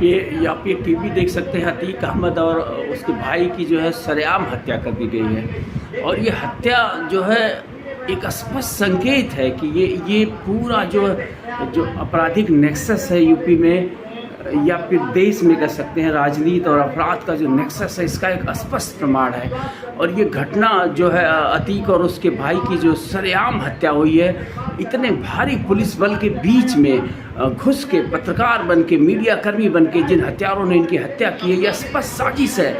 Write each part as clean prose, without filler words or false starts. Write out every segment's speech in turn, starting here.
आप ये टीवी देख सकते हैं। अतीक अहमद और उसके भाई की जो है सरेआम हत्या कर दी गई है और ये हत्या जो है एक स्पष्ट संकेत है कि ये पूरा जो आपराधिक नेक्सस है यूपी में या फिर देश में कह सकते हैं, राजनीति और अपराध का जो नेक्सस है इसका एक स्पष्ट प्रमाण है। और ये घटना जो है अतीक और उसके भाई की जो सरेआम हत्या हुई है, इतने भारी पुलिस बल के बीच में घुस के पत्रकार बन के, मीडिया कर्मी बन के जिन हत्यारों ने इनकी हत्या की है, यह स्पष्ट साजिश है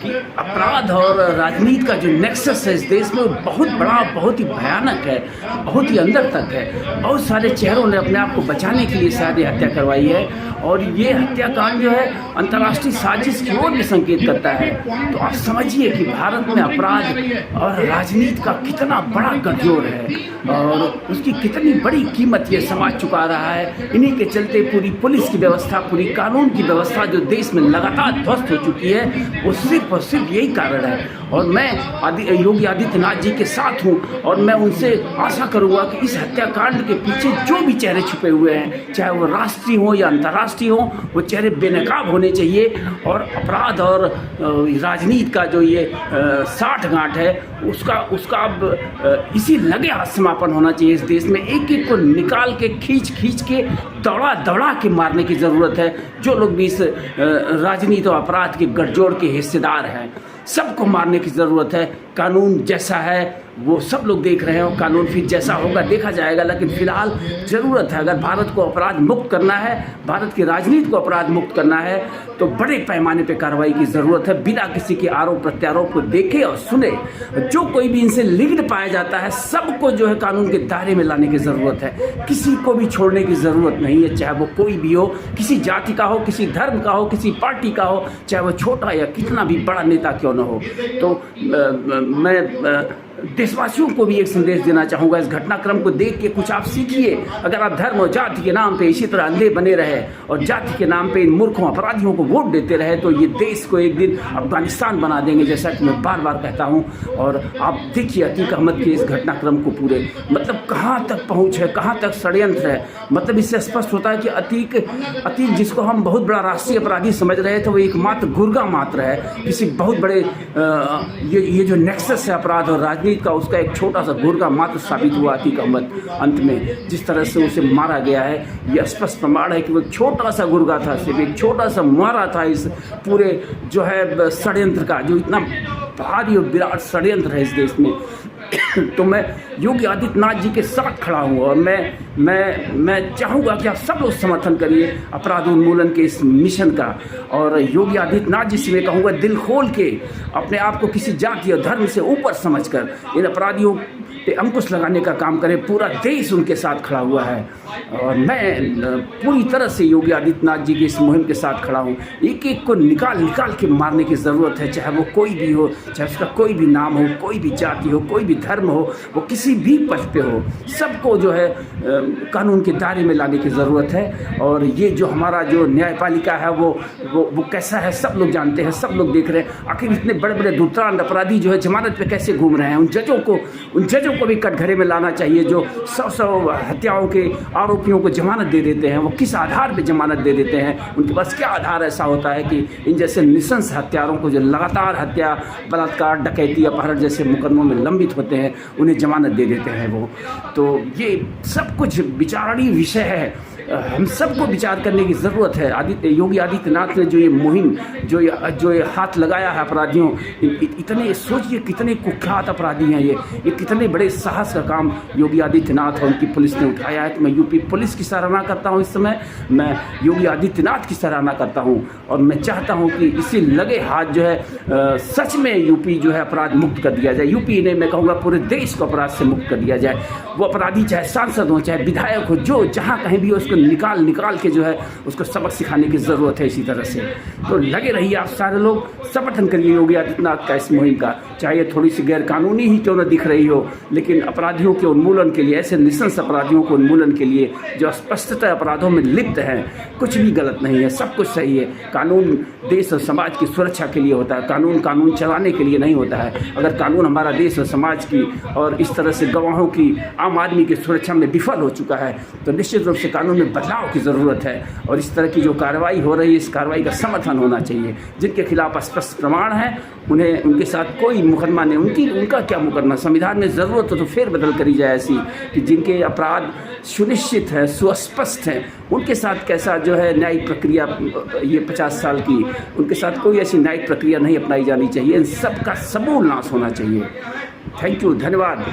कि अपराध और राजनीति का जो नेक्सस है इस देश में वो बहुत बड़ा, बहुत ही भयानक है, बहुत ही अंदर तक है। बहुत सारे चेहरों ने अपने आप को बचाने के लिए शायद ये हत्या करवाई है और ये हत्याकांड जो है अंतर्राष्ट्रीय साजिश की ओर भी संकेत करता है। तो आप समझिए कि भारत में अपराध और राजनीति का कितना बड़ा गठजोड़ है और उसकी कितनी बड़ी कीमत ये समाज चुका रहा है। इन्हीं के चलते पूरी पुलिस की व्यवस्था, पूरी कानून की व्यवस्था जो देश में लगातार ध्वस्त हो चुकी है, वो सिर्फ और सिर्फ यही कारण है। और मैं योगी आदित्यनाथ जी के साथ हूँ और मैं उनसे आशा करूँगा कि इस हत्याकांड के पीछे जो भी चेहरे छुपे हुए हैं, चाहे वो राष्ट्रीय हो या अंतर्राष्ट्रीय हो, वो चेहरे बेनकाब होने चाहिए और अपराध और राजनीति का जो ये साठगांठ है उसका अब इसी लगे हाथ समापन होना चाहिए। इस देश में एक एक को निकाल के खींच के दौड़ा के मारने की ज़रूरत है। जो लोग भी इस राजनीति और अपराध के गठजोड़ के हिस्सेदार हैं, सबको मारने की ज़रूरत है। कानून जैसा है वो सब लोग देख रहे हैं और कानून फिर जैसा होगा देखा जाएगा, लेकिन फिलहाल ज़रूरत है, अगर भारत को अपराध मुक्त करना है, भारत की राजनीति को अपराध मुक्त करना है, तो बड़े पैमाने पे कार्रवाई की ज़रूरत है। बिना किसी के आरोप प्रत्यारोप को देखे और सुने, जो कोई भी इनसे लिंक्ड पाया जाता है सबको जो है कानून के दायरे में लाने की ज़रूरत है। किसी को भी छोड़ने की ज़रूरत नहीं है, चाहे वो कोई भी हो, किसी जाति का हो, किसी धर्म का हो, किसी पार्टी का हो, चाहे वो छोटा या कितना भी बड़ा नेता क्यों न हो। तो मैं देशवासियों को भी एक संदेश देना चाहूँगा, इस घटनाक्रम को देख के कुछ आप सीखिए। अगर आप धर्म और जाति के नाम पे इसी तरह अंधे बने रहे और जाति के नाम पे इन मूर्खों अपराधियों को वोट देते रहे, तो ये देश को एक दिन अफगानिस्तान बना देंगे, जैसा कि मैं बार बार कहता हूँ। और आप देखिए अतीक अहमद के इस घटनाक्रम को पूरे, मतलब कहाँ तक पहुँच है, कहाँ तक षड्यंत्र है। मतलब इससे स्पष्ट होता है कि अतीक जिसको हम बहुत बड़ा राष्ट्रीय अपराधी समझ रहे थे, वो एकमात्र गुर्गा मात्र है किसी बहुत बड़े ये जो नेक्सस है अपराध और राजनीति का, उसका एक छोटा सा गुर्गा मात्र साबित हुआ अतीक अहमद। अंत में जिस तरह से उसे मारा गया है, यह स्पष्ट प्रमाण है कि वो छोटा सा गुर्गा था, सिर्फ एक छोटा सा मारा था इस पूरे जो है षड्यंत्र का, जो इतना भारी और विराट षड्यंत्र है इस देश में। तो मैं योगी आदित्यनाथ जी के साथ खड़ा हूँ और मैं चाहूँगा कि आप सब लोग समर्थन करिए अपराध उन्मूलन के इस मिशन का। और योगी आदित्यनाथ जी से मैं कहूँगा, दिल खोल के अपने आप को किसी जाति और धर्म से ऊपर समझकर इन अपराधियों पे अंकुश लगाने का काम करें। पूरा देश उनके साथ खड़ा हुआ है और मैं पूरी तरह से योगी आदित्यनाथ जी की इस मुहिम के साथ खड़ा हूँ। एक एक को निकाल के मारने की ज़रूरत है, चाहे वो कोई भी हो, चाहे उसका कोई भी नाम हो, कोई भी जाति हो, कोई भी धर्म हो, वो किसी भी पद पे हो, सबको जो है कानून के दायरे में लाने की ज़रूरत है। और ये जो हमारा जो न्यायपालिका है वो कैसा है सब लोग जानते हैं, सब लोग देख रहे हैं। आखिर इतने बड़े बड़े दुर्दांत अपराधी जो है जमानत पे कैसे घूम रहे हैं। उन जजों को भी कटघरे में लाना चाहिए जो 100 हत्याओं के आरोपियों को जमानत दे देते हैं। वो किस आधार पे जमानत दे देते हैं, उनके पास क्या आधार ऐसा होता है कि इन जैसे निशंस हत्यारों को जो लगातार हत्या, बलात्कार, डकैती, अपहरण जैसे मुकदमों में लंबित होते हैं, उन्हें जमानत दे देते हैं वो। तो ये सब कुछ विचारणीय विषय है, हम सबको विचार करने की ज़रूरत है। योगी आदित्यनाथ ने जो ये मुहिम जो ये हाथ लगाया है अपराधियों, इतने सोचिए कितने कुख्यात अपराधी हैं ये कितने बड़े साहस का काम योगी आदित्यनाथ और उनकी पुलिस ने उठाया है। तो मैं यूपी पुलिस की सराहना करता हूँ, इस समय मैं योगी आदित्यनाथ की सराहना करता हूँ और मैं चाहता हूँ कि इसी लगे हाथ जो है सच में यूपी जो है अपराध मुक्त कर दिया जाए। यूपी ने मैं कहूँगा पूरे देश को अपराध से मुक्त कर दिया जाए। वो अपराधी चाहे सांसद हो, चाहे विधायक हो, जो जहाँ कहीं भी उसको निकाल के जो है उसको सबक सिखाने की ज़रूरत है। इसी तरह से तो लगे रहिए आप सारे लोग, समर्थन करिए योगी आदित्यनाथ का इस मुहिम का, चाहे ये थोड़ी सी गैर कानूनी ही क्यों न दिख रही हो, लेकिन अपराधियों के उन्मूलन के लिए, ऐसे निशंस अपराधियों को उन्मूलन के लिए जो स्पष्टतः अपराधों में लिप्त हैं, कुछ भी गलत नहीं है, सब कुछ सही है। कानून देश और समाज की सुरक्षा के लिए होता है, कानून चलाने के लिए नहीं होता है। अगर कानून हमारा देश और समाज की और इस तरह से गवाहों की, आम आदमी की सुरक्षा में विफल हो चुका है, तो निश्चित रूप से कानून में में बदलाव की ज़रूरत है और इस तरह की जो कार्रवाई हो रही है, इस कार्रवाई का समर्थन होना चाहिए। जिनके खिलाफ स्पष्ट प्रमाण है उन्हें, उनके साथ कोई मुकदमा नहीं, उनका क्या मुकदमा, संविधान में ज़रूरत हो तो फेर बदल करी जाए ऐसी कि जिनके अपराध सुनिश्चित है, सुस्पष्ट हैं, उनके साथ कैसा जो है न्यायिक प्रक्रिया, ये 50 साल की, उनके साथ कोई ऐसी न्यायिक प्रक्रिया नहीं अपनाई जानी चाहिए। इन सब का समूल नाश होना चाहिए। थैंक यू, धन्यवाद।